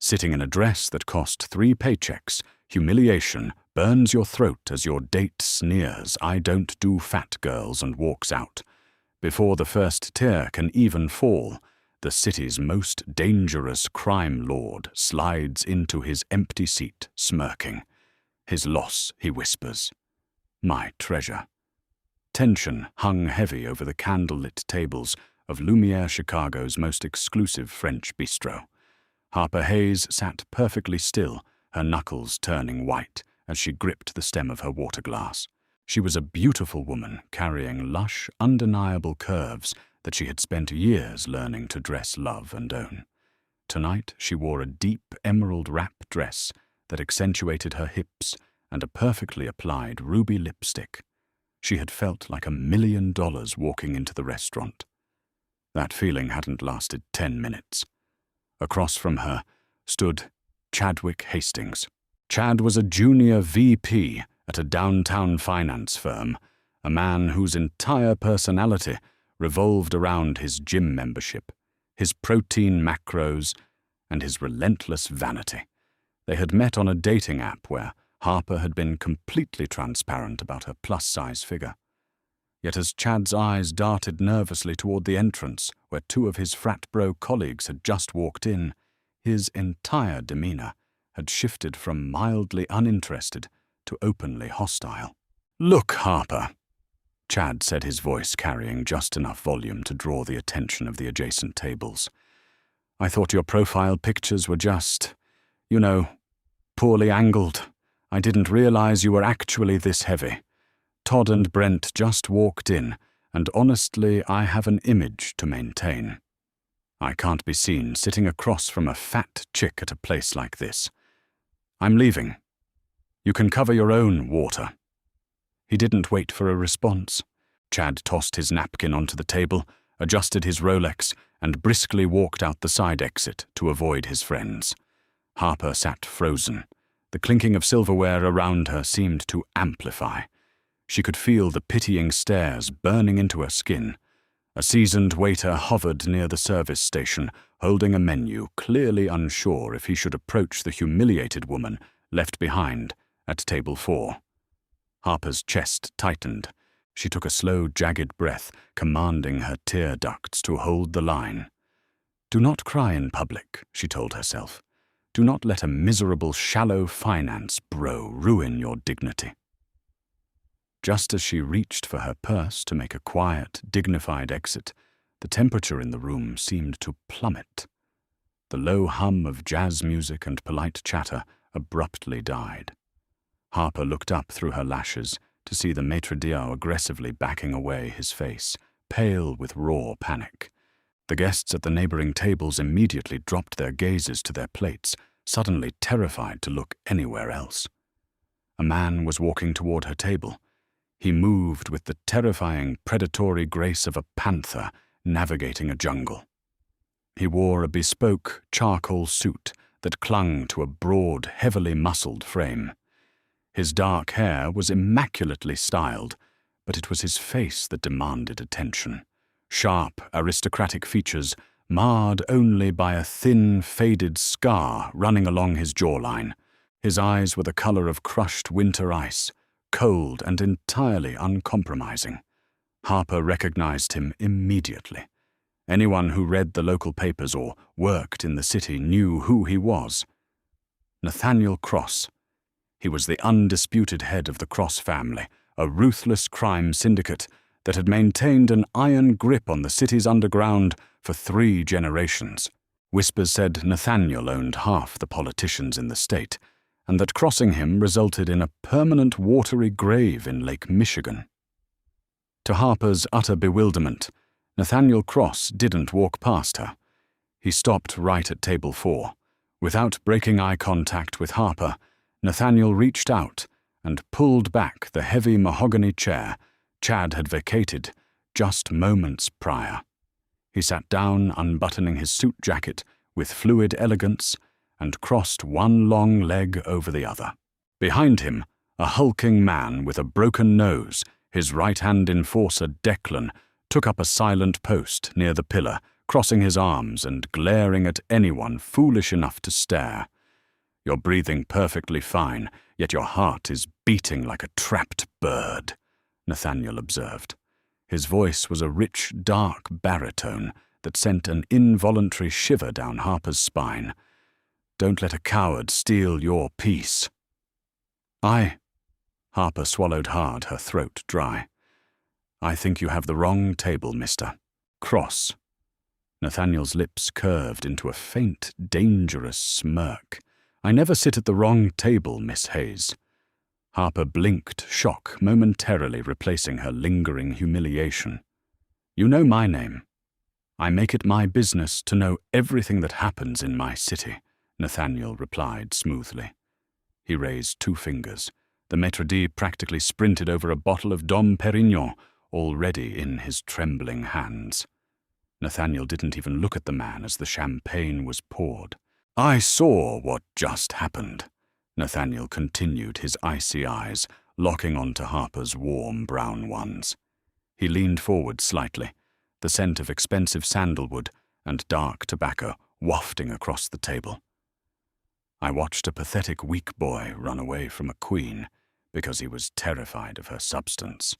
sitting in a dress that cost 3 paychecks, humiliation, burns your throat as your date sneers, "I don't do fat girls," and walks out. Before the first tear can even fall, the city's most dangerous crime lord slides into his empty seat, smirking. "His loss," he whispers. "My treasure." Tension hung heavy over the candlelit tables of Lumiere Chicago's most exclusive French bistro. Harper Hayes sat perfectly still, her knuckles turning white as she gripped the stem of her water glass. She was a beautiful woman carrying lush, undeniable curves that she had spent years learning to dress, love, and own. Tonight she wore a deep emerald wrap dress that accentuated her hips and a perfectly applied ruby lipstick. She had felt like $1 million walking into the restaurant. That feeling hadn't lasted 10 minutes. Across from her stood Chadwick Hastings. Chad was a junior VP at a downtown finance firm, a man whose entire personality revolved around his gym membership, his protein macros, and his relentless vanity. They had met on a dating app where Harper had been completely transparent about her plus-size figure. Yet as Chad's eyes darted nervously toward the entrance where 2 of his frat bro colleagues had just walked in, his entire demeanor had shifted from mildly uninterested to openly hostile. "Look, Harper," Chad said, his voice carrying just enough volume to draw the attention of the adjacent tables. "I thought your profile pictures were just, poorly angled. I didn't realize you were actually this heavy. Todd and Brent just walked in, and honestly, I have an image to maintain. I can't be seen sitting across from a fat chick at a place like this. I'm leaving. You can cover your own water." He didn't wait for a response. Chad tossed his napkin onto the table, adjusted his Rolex, and briskly walked out the side exit to avoid his friends. Harper sat frozen. The clinking of silverware around her seemed to amplify. She could feel the pitying stares burning into her skin. A seasoned waiter hovered near the service station, holding a menu, clearly unsure if he should approach the humiliated woman left behind at table 4. Harper's chest tightened. She took a slow, jagged breath, commanding her tear ducts to hold the line. "Do not cry in public," she told herself. "Do not let a miserable, shallow finance bro ruin your dignity." Just as she reached for her purse to make a quiet, dignified exit, the temperature in the room seemed to plummet. The low hum of jazz music and polite chatter abruptly died. Harper looked up through her lashes to see the maitre d' aggressively backing away his face, pale with raw panic. The guests at the neighboring tables immediately dropped their gazes to their plates, suddenly terrified to look anywhere else. A man was walking toward her table. He moved with the terrifying, predatory grace of a panther navigating a jungle. He wore a bespoke charcoal suit that clung to a broad, heavily muscled frame. His dark hair was immaculately styled, but it was his face that demanded attention. Sharp, aristocratic features, marred only by a thin, faded scar running along his jawline. His eyes were the color of crushed winter ice, cold and entirely uncompromising. Harper recognized him immediately. Anyone who read the local papers or worked in the city knew who he was. Nathaniel Cross. He was the undisputed head of the Cross family, a ruthless crime syndicate that had maintained an iron grip on the city's underground for 3 generations. Whispers said Nathaniel owned half the politicians in the state, and that crossing him resulted in a permanent watery grave in Lake Michigan. To Harper's utter bewilderment, Nathaniel Cross didn't walk past her. He stopped right at table 4. Without breaking eye contact with Harper, Nathaniel reached out and pulled back the heavy mahogany chair Chad had vacated just moments prior. He sat down, unbuttoning his suit jacket with fluid elegance, and crossed one long leg over the other. Behind him, a hulking man with a broken nose, his right-hand enforcer Declan, took up a silent post near the pillar, crossing his arms and glaring at anyone foolish enough to stare. "You're breathing perfectly fine, yet your heart is beating like a trapped bird," Nathaniel observed. His voice was a rich, dark baritone that sent an involuntary shiver down Harper's spine. "Don't let a coward steal your peace." Harper swallowed hard, her throat dry. "I think you have the wrong table, mister. Cross." Nathaniel's lips curved into a faint, dangerous smirk. "I never sit at the wrong table, Miss Hayes." Harper blinked, shock momentarily replacing her lingering humiliation. "You know my name. I make it my business to know everything that happens in my city," Nathaniel replied smoothly. He raised 2 fingers. The maître d' practically sprinted over a bottle of Dom Pérignon, already in his trembling hands. Nathaniel didn't even look at the man as the champagne was poured. "I saw what just happened," Nathaniel continued, his icy eyes locking onto Harper's warm brown ones. He leaned forward slightly, the scent of expensive sandalwood and dark tobacco wafting across the table. "I watched a pathetic weak boy run away from a queen because he was terrified of her substance."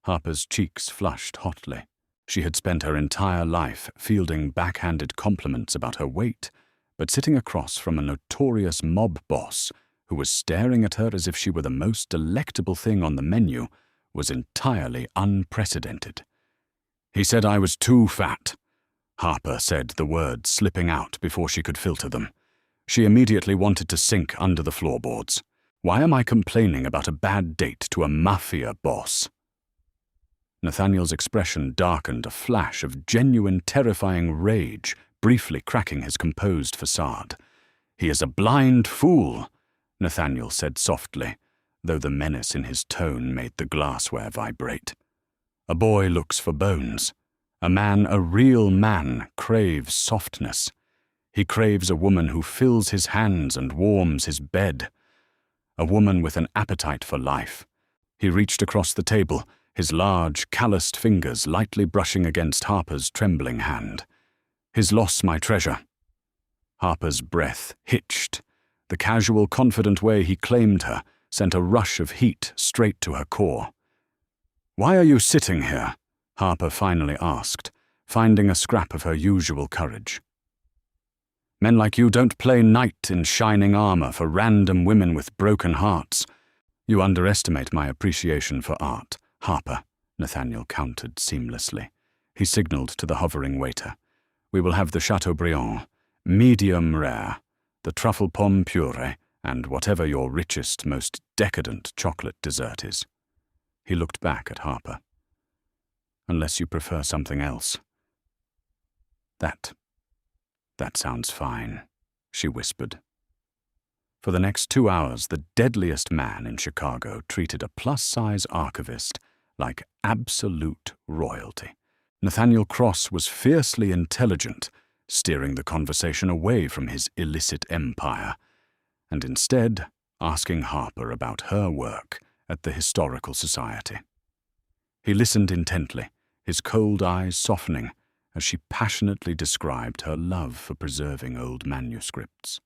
Harper's cheeks flushed hotly. She had spent her entire life fielding backhanded compliments about her weight, but sitting across from a notorious mob boss who was staring at her as if she were the most delectable thing on the menu was entirely unprecedented. "He said I was too fat," Harper said, the words slipping out before she could filter them. She immediately wanted to sink under the floorboards. Why am I complaining about a bad date to a Mafia boss? Nathaniel's expression darkened, a flash of genuine, terrifying rage briefly cracking his composed facade. "He is a blind fool," Nathaniel said softly, though the menace in his tone made the glassware vibrate. "A boy looks for bones. A real man, craves softness. He craves a woman who fills his hands and warms his bed. A woman with an appetite for life." He reached across the table, his large, calloused fingers lightly brushing against Harper's trembling hand. "His loss, my treasure." Harper's breath hitched. The casual, confident way he claimed her sent a rush of heat straight to her core. "Why are you sitting here?" Harper finally asked, finding a scrap of her usual courage. "Men like you don't play knight in shining armor for random women with broken hearts." "You underestimate my appreciation for art, Harper," Nathaniel countered seamlessly. He signaled to the hovering waiter. "We will have the Chateaubriand, medium rare, the truffle pomme puree, and whatever your richest, most decadent chocolate dessert is." He looked back at Harper. "Unless you prefer something else." That sounds fine," she whispered. For the next 2 hours, the deadliest man in Chicago treated a plus-size archivist like absolute royalty. Nathaniel Cross was fiercely intelligent, steering the conversation away from his illicit empire, and instead asking Harper about her work at the Historical Society. He listened intently, his cold eyes softening as she passionately described her love for preserving old manuscripts.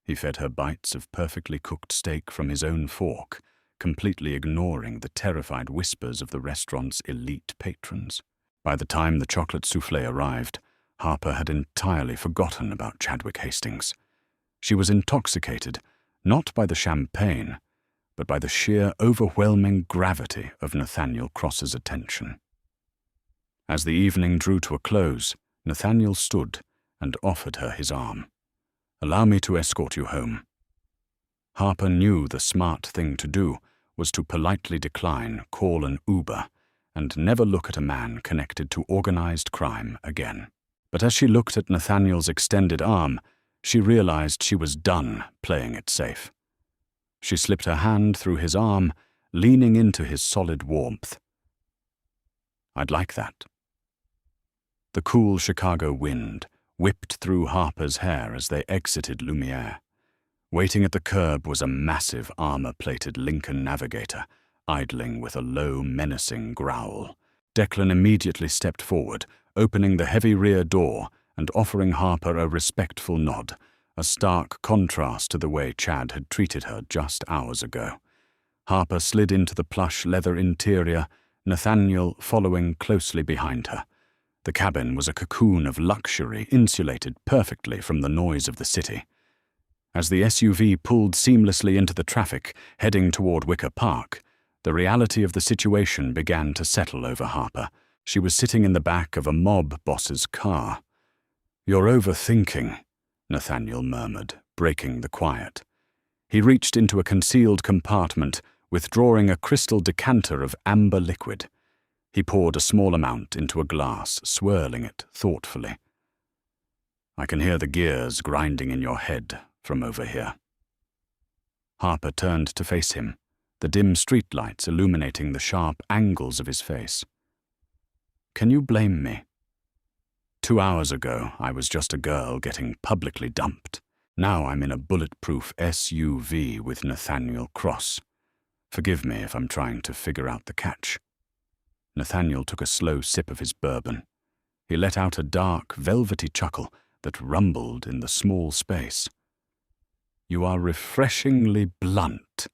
He fed her bites of perfectly cooked steak from his own fork, completely ignoring the terrified whispers of the restaurant's elite patrons. By the time the chocolate soufflé arrived, Harper had entirely forgotten about Chadwick Hastings. She was intoxicated, not by the champagne, but by the sheer overwhelming gravity of Nathaniel Cross's attention. As the evening drew to a close, Nathaniel stood and offered her his arm. "Allow me to escort you home." Harper knew the smart thing to do was to politely decline, call an Uber, and never look at a man connected to organized crime again. But as she looked at Nathaniel's extended arm, she realized she was done playing it safe. She slipped her hand through his arm, leaning into his solid warmth. "I'd like that." The cool Chicago wind whipped through Harper's hair as they exited Lumiere. Waiting at the curb was a massive armor-plated Lincoln Navigator, idling with a low, menacing growl. Declan immediately stepped forward, opening the heavy rear door and offering Harper a respectful nod, a stark contrast to the way Chad had treated her just hours ago. Harper slid into the plush leather interior, Nathaniel following closely behind her. The cabin was a cocoon of luxury, insulated perfectly from the noise of the city. As the SUV pulled seamlessly into the traffic, heading toward Wicker Park, the reality of the situation began to settle over Harper. She was sitting in the back of a mob boss's car. "You're overthinking," Nathaniel murmured, breaking the quiet. He reached into a concealed compartment, withdrawing a crystal decanter of amber liquid. He poured a small amount into a glass, swirling it thoughtfully. "I can hear the gears grinding in your head from over here." Harper turned to face him, the dim streetlights illuminating the sharp angles of his face. "Can you blame me? 2 hours ago, I was just a girl getting publicly dumped. Now I'm in a bulletproof SUV with Nathaniel Cross. Forgive me if I'm trying to figure out the catch." Nathaniel took a slow sip of his bourbon. He let out a dark, velvety chuckle that rumbled in the small space. "You are refreshingly blunt,"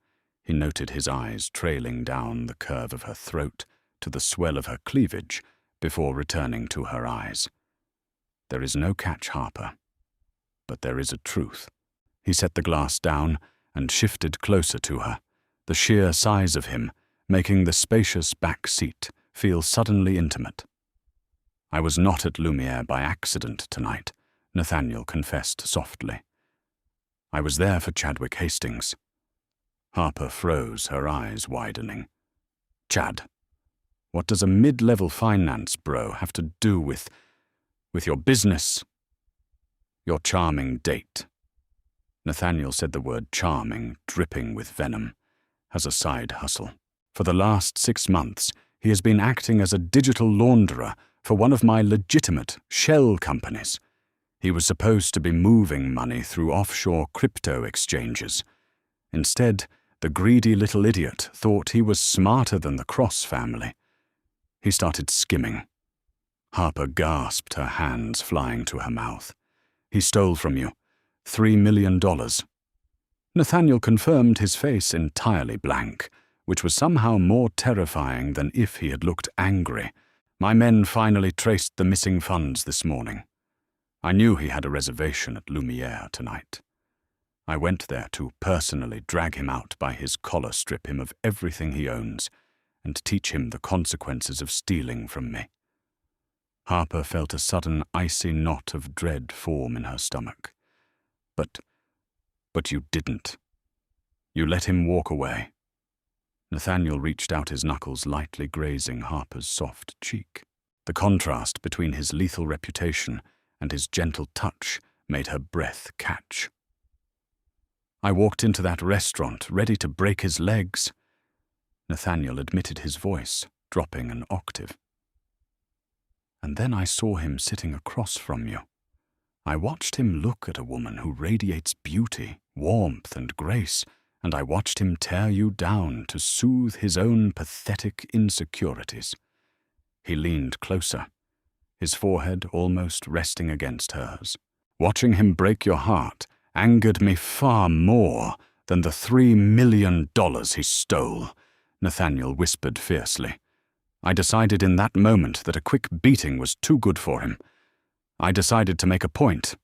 he noted, his eyes trailing down the curve of her throat to the swell of her cleavage before returning to her eyes. "There is no catch, Harper. But there is a truth." He set the glass down and shifted closer to her, the sheer size of him making the spacious back seat feel suddenly intimate. "I was not at Lumiere by accident tonight," Nathaniel confessed softly. "I was there for Chadwick Hastings." Harper froze, her eyes widening. "Chad, what does a mid-level finance bro have to do with your business?" "Your charming date." Nathaniel said the word charming, dripping with venom, as a side hustle. "For the last 6 months, he has been acting as a digital launderer for one of my legitimate shell companies. He was supposed to be moving money through offshore crypto exchanges. Instead, the greedy little idiot thought he was smarter than the Cross family. He started skimming." Harper gasped, her hands flying to her mouth. "He stole from you $3 million. Nathaniel confirmed, his face entirely blank, which was somehow more terrifying than if he had looked angry. "My men finally traced the missing funds this morning. I knew he had a reservation at Lumiere tonight. I went there to personally drag him out by his collar, strip him of everything he owns, and teach him the consequences of stealing from me." Harper felt a sudden icy knot of dread form in her stomach. But you didn't. You let him walk away." Nathaniel reached out, his knuckles lightly grazing Harper's soft cheek. The contrast between his lethal reputation and his gentle touch made her breath catch. "I walked into that restaurant ready to break his legs." Nathaniel admitted, his voice dropping an octave. "And then I saw him sitting across from you. I watched him look at a woman who radiates beauty, warmth, and grace, and I watched him tear you down to soothe his own pathetic insecurities." He leaned closer, his forehead almost resting against hers. "Watching him break your heart angered me far more than the $3 million he stole," Nathaniel whispered fiercely. "I decided in that moment that a quick beating was too good for him. I decided to make a point."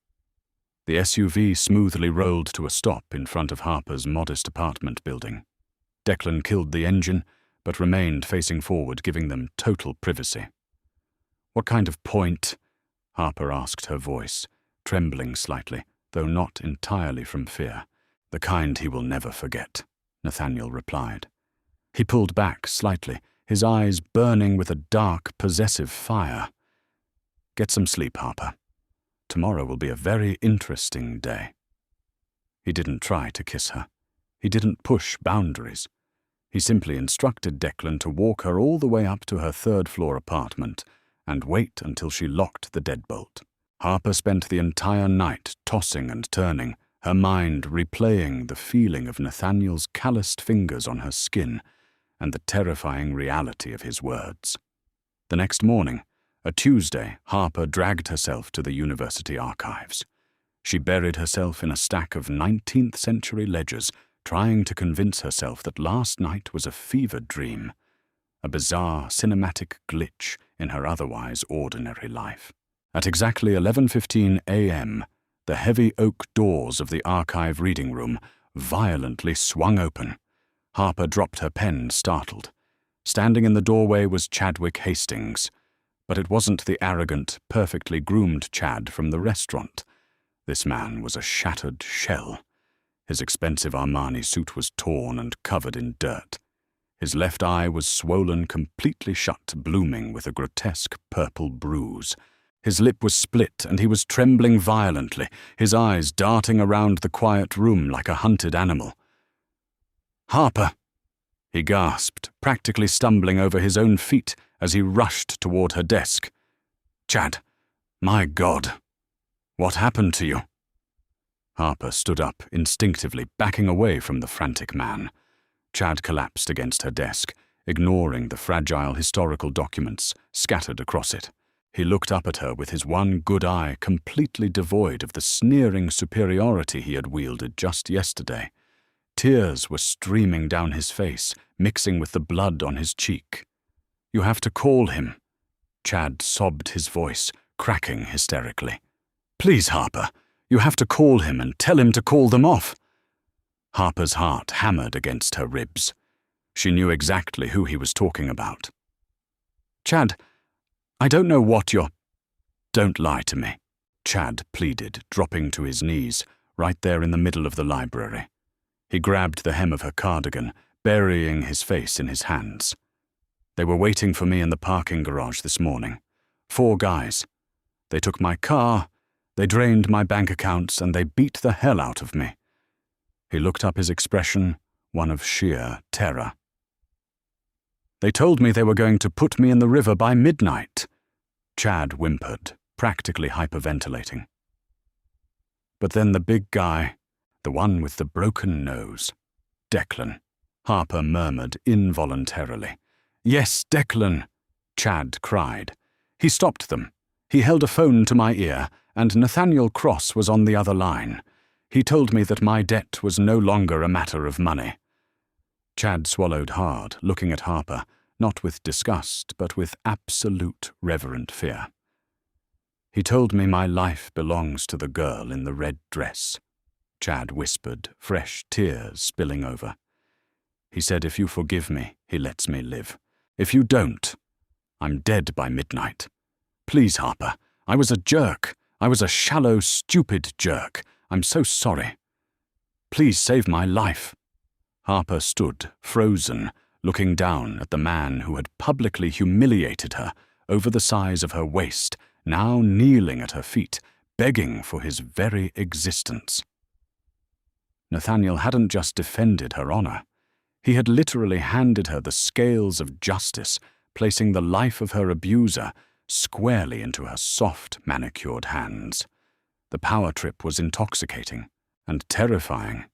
The SUV smoothly rolled to a stop in front of Harper's modest apartment building. Declan killed the engine, but remained facing forward, giving them total privacy. "What kind of point?" Harper asked, her voice trembling slightly, though not entirely from fear. "The kind he will never forget," Nathaniel replied. He pulled back slightly, his eyes burning with a dark, possessive fire. "Get some sleep, Harper. Tomorrow will be a very interesting day." He didn't try to kiss her. He didn't push boundaries. He simply instructed Declan to walk her all the way up to her third-floor apartment and wait until she locked the deadbolt. Harper spent the entire night tossing and turning, her mind replaying the feeling of Nathaniel's calloused fingers on her skin and the terrifying reality of his words. The next morning, A Tuesday, Harper dragged herself to the university archives. She buried herself in a stack of 19th century ledgers, trying to convince herself that last night was a fevered dream, a bizarre cinematic glitch in her otherwise ordinary life. At exactly 11:15 a.m., the heavy oak doors of the archive reading room violently swung open. Harper dropped her pen, startled. Standing in the doorway was Chadwick Hastings, but it wasn't the arrogant, perfectly groomed Chad from the restaurant. This man was a shattered shell. His expensive Armani suit was torn and covered in dirt. His left eye was swollen completely shut, blooming with a grotesque purple bruise. His lip was split, and he was trembling violently, his eyes darting around the quiet room like a hunted animal. "Harper!" he gasped, practically stumbling over his own feet as he rushed toward her desk. "Chad, my God, what happened to you?" Harper stood up, instinctively backing away from the frantic man. Chad collapsed against her desk, ignoring the fragile historical documents scattered across it. He looked up at her with his one good eye completely devoid of the sneering superiority he had wielded just yesterday. Tears were streaming down his face, mixing with the blood on his cheek. "You have to call him." Chad sobbed, his voice cracking hysterically. "Please, Harper, you have to call him and tell him to call them off." Harper's heart hammered against her ribs. She knew exactly who he was talking about. "Chad, I don't know what you're—" "Don't lie to me," Chad pleaded, dropping to his knees, right there in the middle of the library. He grabbed the hem of her cardigan, burying his face in his hands. "They were waiting for me in the parking garage this morning. 4 guys. They took my car, they drained my bank accounts, and they beat the hell out of me." He looked up, his expression one of sheer terror. "They told me they were going to put me in the river by midnight." Chad whimpered, practically hyperventilating. "But then the big guy, the one with the broken nose, Declan," Harper murmured involuntarily. "Yes, Declan," Chad cried. "He stopped them. He held a phone to my ear, and Nathaniel Cross was on the other line. He told me that my debt was no longer a matter of money." Chad swallowed hard, looking at Harper, not with disgust, but with absolute reverent fear. "He told me my life belongs to the girl in the red dress," Chad whispered, fresh tears spilling over. "He said if you forgive me, he lets me live. If you don't, I'm dead by midnight. Please, Harper, I was a jerk. I was a shallow, stupid jerk. I'm so sorry. Please save my life." Harper stood, frozen, looking down at the man who had publicly humiliated her over the size of her waist, now kneeling at her feet, begging for his very existence. Nathaniel hadn't just defended her honor. He had literally handed her the scales of justice, placing the life of her abuser squarely into her soft, manicured hands. The power trip was intoxicating and terrifying.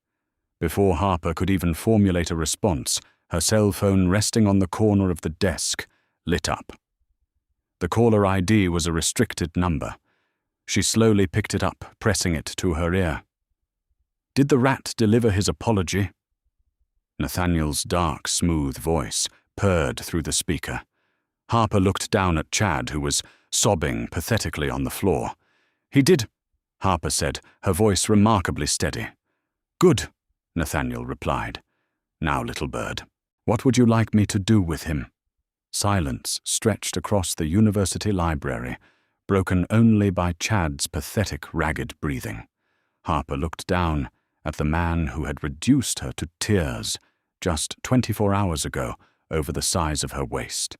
Before Harper could even formulate a response, her cell phone resting on the corner of the desk lit up. The caller ID was a restricted number. She slowly picked it up, pressing it to her ear. Did the rat deliver his apology? Nathaniel's dark, smooth voice purred through the speaker. Harper looked down at Chad, who was sobbing pathetically on the floor. "He did," Harper said, her voice remarkably steady. "Good," Nathaniel replied. "Now, little bird, what would you like me to do with him?" Silence stretched across the university library, broken only by Chad's pathetic, ragged breathing. Harper looked down at the man who had reduced her to tears just 24 hours ago over the size of her waist.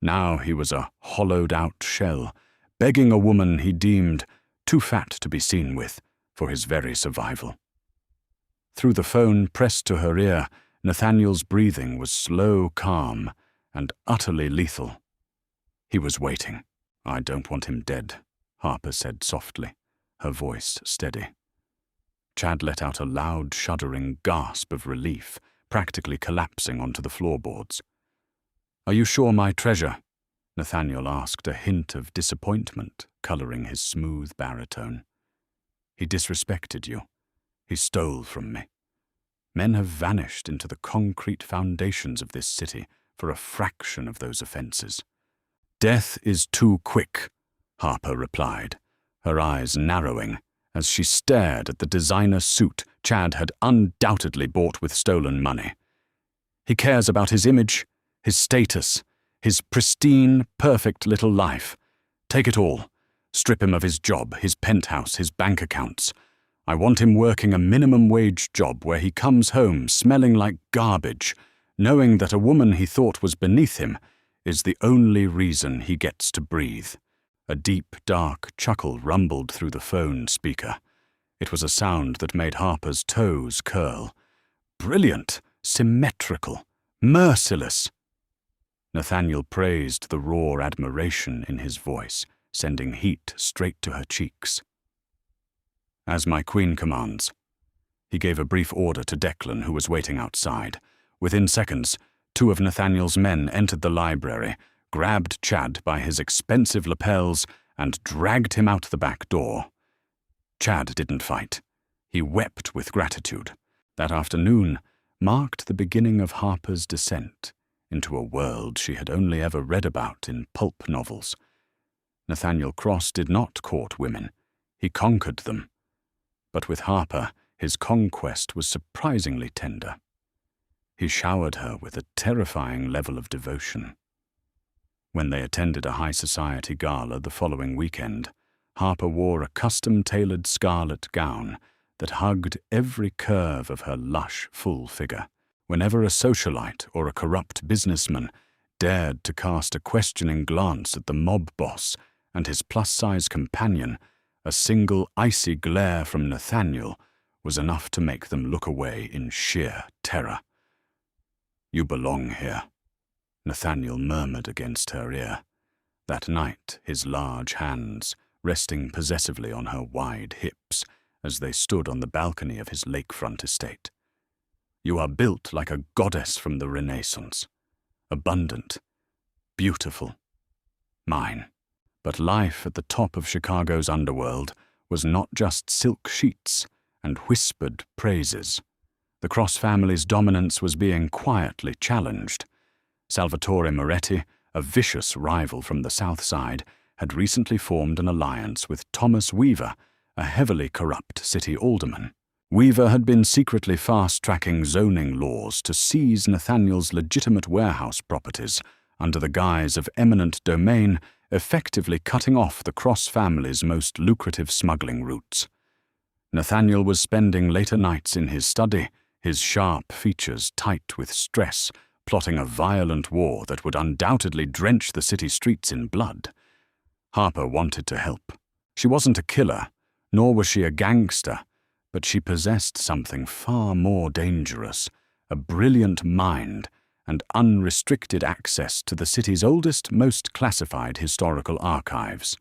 Now he was a hollowed-out shell, begging a woman he deemed too fat to be seen with for his very survival. Through the phone pressed to her ear, Nathaniel's breathing was slow, calm, and utterly lethal. He was waiting. "I don't want him dead," Harper said softly, her voice steady. Chad let out a loud, shuddering gasp of relief, practically collapsing onto the floorboards. "Are you sure, my treasure?" Nathaniel asked, a hint of disappointment coloring his smooth baritone. He disrespected you. He stole from me. Men have vanished into the concrete foundations of this city for a fraction of those offenses. Death is too quick, Harper replied, her eyes narrowing as she stared at the designer suit Chad had undoubtedly bought with stolen money. He cares about his image, his status, his pristine, perfect little life. Take it all. Strip him of his job, his penthouse, his bank accounts. I want him working a minimum wage job where he comes home smelling like garbage, knowing that a woman he thought was beneath him is the only reason he gets to breathe. A deep, dark chuckle rumbled through the phone speaker. It was a sound that made Harper's toes curl. Brilliant, symmetrical, merciless. Nathaniel praised the raw admiration in his voice, sending heat straight to her cheeks. As my queen commands. He gave a brief order to Declan, who was waiting outside. Within seconds, 2 of Nathaniel's men entered the library, grabbed Chad by his expensive lapels, and dragged him out the back door. Chad didn't fight. He wept with gratitude. That afternoon marked the beginning of Harper's descent into a world she had only ever read about in pulp novels. Nathaniel Cross did not court women. He conquered them. But with Harper, his conquest was surprisingly tender. He showered her with a terrifying level of devotion. When they attended a high society gala the following weekend, Harper wore a custom-tailored scarlet gown that hugged every curve of her lush, full figure. Whenever a socialite or a corrupt businessman dared to cast a questioning glance at the mob boss and his plus-size companion, a single icy glare from Nathaniel was enough to make them look away in sheer terror. "You belong here," Nathaniel murmured against her ear. That night, his large hands resting possessively on her wide hips as they stood on the balcony of his lakefront estate. "You are built like a goddess from the Renaissance. Abundant, beautiful, mine." But life at the top of Chicago's underworld was not just silk sheets and whispered praises. The Cross family's dominance was being quietly challenged. Salvatore Moretti, a vicious rival from the South Side, had recently formed an alliance with Thomas Weaver, a heavily corrupt city alderman. Weaver had been secretly fast-tracking zoning laws to seize Nathaniel's legitimate warehouse properties under the guise of eminent domain, effectively cutting off the Cross family's most lucrative smuggling routes. Nathaniel was spending later nights in his study, his sharp features tight with stress, plotting a violent war that would undoubtedly drench the city streets in blood. Harper wanted to help. She wasn't a killer, nor was she a gangster, but she possessed something far more dangerous, a brilliant mind and unrestricted access to the city's oldest, most classified historical archives.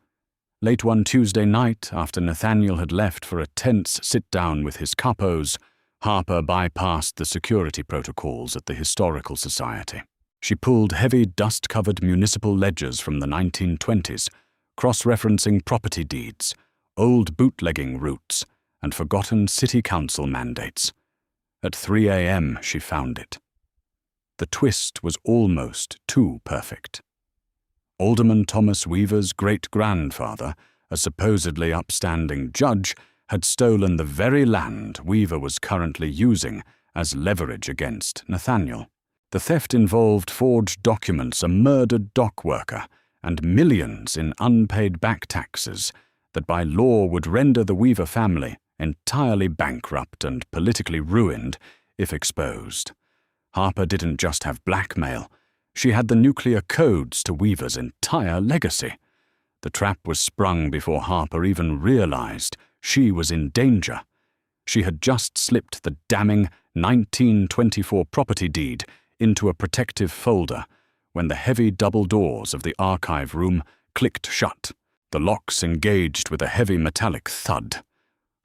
Late one Tuesday night, after Nathaniel had left for a tense sit-down with his capos, Harper bypassed the security protocols at the Historical Society. She pulled heavy, dust-covered municipal ledgers from the 1920s, cross-referencing property deeds, old bootlegging routes, and forgotten city council mandates. At 3 a.m. she found it. The twist was almost too perfect. Alderman Thomas Weaver's great-grandfather, a supposedly upstanding judge, had stolen the very land Weaver was currently using as leverage against Nathaniel. The theft involved forged documents, a murdered dock worker, and millions in unpaid back taxes that by law would render the Weaver family entirely bankrupt and politically ruined if exposed. Harper didn't just have blackmail. She had the nuclear codes to Weaver's entire legacy. The trap was sprung before Harper even realized she was in danger. She had just slipped the damning 1924 property deed into a protective folder when the heavy double doors of the archive room clicked shut. The locks engaged with a heavy metallic thud.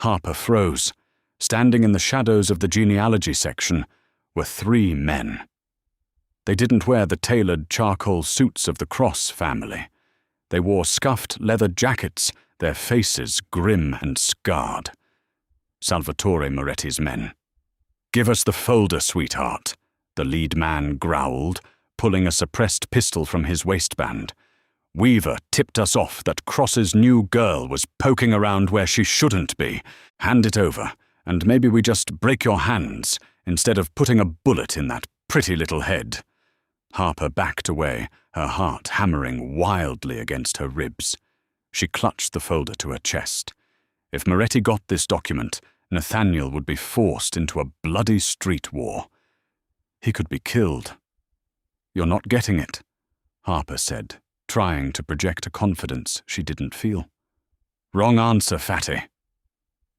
Harper froze. Standing in the shadows of the genealogy section were 3 men. They didn't wear the tailored charcoal suits of the Cross family. They wore scuffed leather jackets, their faces grim and scarred. Salvatore Moretti's men. "Give us the folder, sweetheart," the lead man growled, pulling a suppressed pistol from his waistband. "Weaver tipped us off that Cross's new girl was poking around where she shouldn't be. Hand it over, and maybe we just break your hands instead of putting a bullet in that pretty little head." Harper backed away, her heart hammering wildly against her ribs. She clutched the folder to her chest. If Moretti got this document, Nathaniel would be forced into a bloody street war. He could be killed. "You're not getting it," Harper said, trying to project a confidence she didn't feel. "Wrong answer, fatty."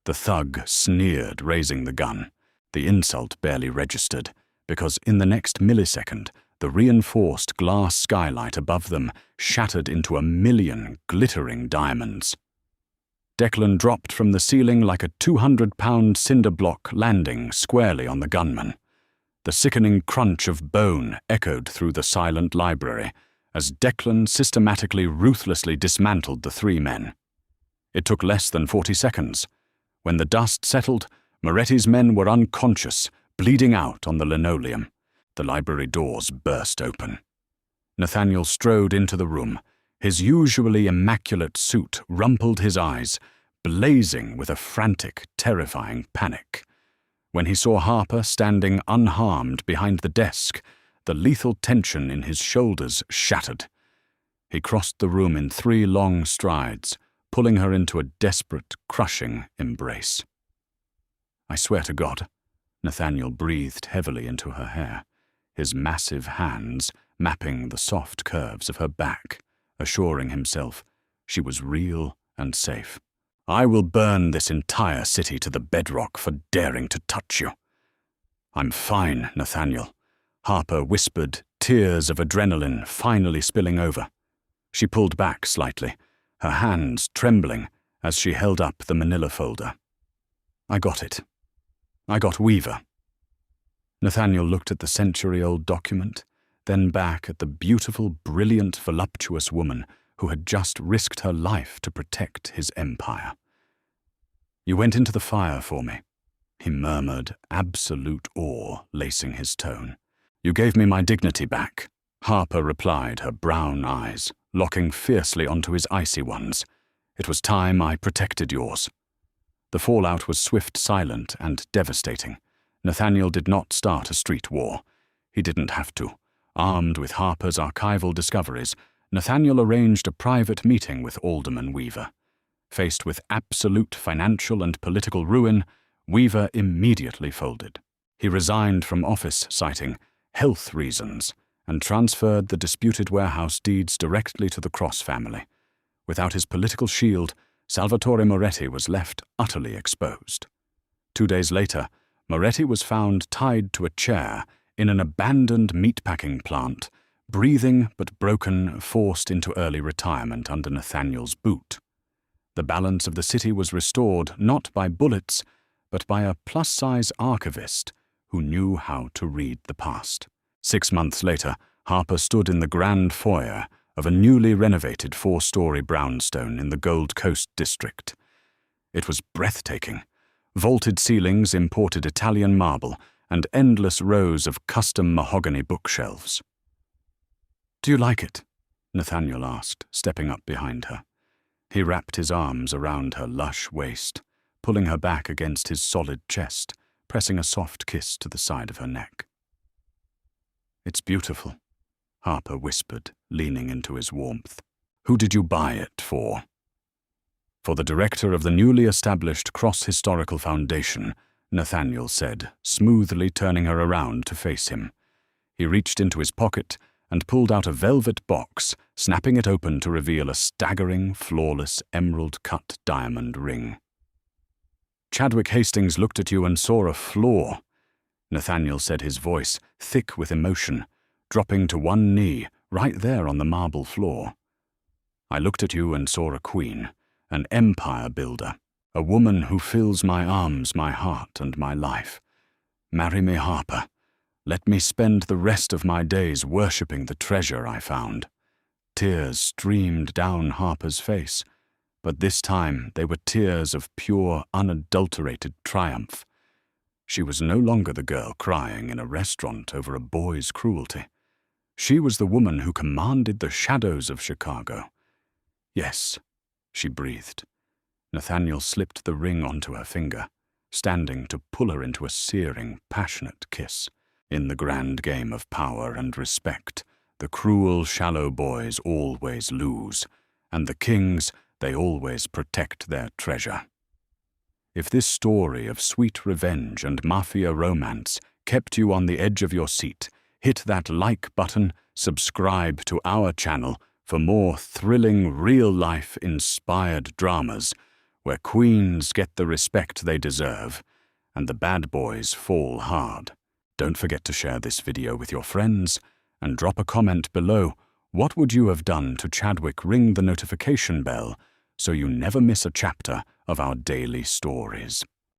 The thug sneered, raising the gun. The insult barely registered, because in the next millisecond, the reinforced glass skylight above them shattered into 1,000,000 glittering diamonds. Declan dropped from the ceiling like a 200-pound cinder block, landing squarely on the gunman. The sickening crunch of bone echoed through the silent library as Declan systematically, ruthlessly dismantled the three men. It took less than 40 seconds. When the dust settled, Moretti's men were unconscious, bleeding out on the linoleum. The library doors burst open. Nathaniel strode into the room. His usually immaculate suit rumpled his eyes, blazing with a frantic, terrifying panic. When he saw Harper standing unharmed behind the desk, the lethal tension in his shoulders shattered. He crossed the room in 3 long strides, pulling her into a desperate, crushing embrace. "I swear to God," Nathaniel breathed heavily into her hair, his massive hands mapping the soft curves of her back, assuring himself she was real and safe. "I will burn this entire city to the bedrock for daring to touch you." "I'm fine, Nathaniel," Harper whispered, tears of adrenaline finally spilling over. She pulled back slightly, her hands trembling as she held up the manila folder. "I got it. I got Weaver." Nathaniel looked at the century-old document, then back at the beautiful, brilliant, voluptuous woman who had just risked her life to protect his empire. "You went into the fire for me," he murmured, absolute awe lacing his tone. "You gave me my dignity back," Harper replied, her brown eyes locking fiercely onto his icy ones. "It was time I protected yours." The fallout was swift, silent, and devastating. Nathaniel did not start a street war. He didn't have to. Armed with Harper's archival discoveries, Nathaniel arranged a private meeting with Alderman Weaver. Faced with absolute financial and political ruin, Weaver immediately folded. He resigned from office, citing health reasons, and transferred the disputed warehouse deeds directly to the Cross family. Without his political shield, Salvatore Moretti was left utterly exposed. 2 days later, Moretti was found tied to a chair in an abandoned meatpacking plant, breathing but broken, forced into early retirement under Nathaniel's boot. The balance of the city was restored not by bullets, but by a plus-size archivist who knew how to read the past. 6 months later, Harper stood in the grand foyer of a newly renovated 4-story brownstone in the Gold Coast district. It was breathtaking. Vaulted ceilings, imported Italian marble, and endless rows of custom mahogany bookshelves. "Do you like it?" Nathaniel asked, stepping up behind her. He wrapped his arms around her lush waist, pulling her back against his solid chest, pressing a soft kiss to the side of her neck. "It's beautiful," Harper whispered, leaning into his warmth. "Who did you buy it for?" "For the director of the newly established Cross Historical Foundation," Nathaniel said, smoothly turning her around to face him. He reached into his pocket and pulled out a velvet box, snapping it open to reveal a staggering, flawless, emerald-cut diamond ring. "Chadwick Hastings looked at you and saw a flaw," Nathaniel said, his voice thick with emotion, dropping to one knee right there on the marble floor. "I looked at you and saw a queen, an empire builder, a woman who fills my arms, my heart, and my life. Marry me, Harper. Let me spend the rest of my days worshipping the treasure I found. Tears streamed down Harper's face, but this time they were tears of pure, unadulterated triumph. She was no longer the girl crying in a restaurant over a boy's cruelty. She was the woman who commanded the shadows of Chicago. Yes, she breathed. Nathaniel slipped the ring onto her finger, standing to pull her into a searing, passionate kiss. In the grand game of power and respect, the cruel, shallow boys always lose, and the kings, they always protect their treasure. If this story of sweet revenge and mafia romance kept you on the edge of your seat, hit that like button, subscribe to our channel for more thrilling, real-life inspired dramas where queens get the respect they deserve and the bad boys fall hard. Don't forget to share this video with your friends and drop a comment below. What would you have done to Chadwick ring the notification bell so you never miss a chapter of our daily stories?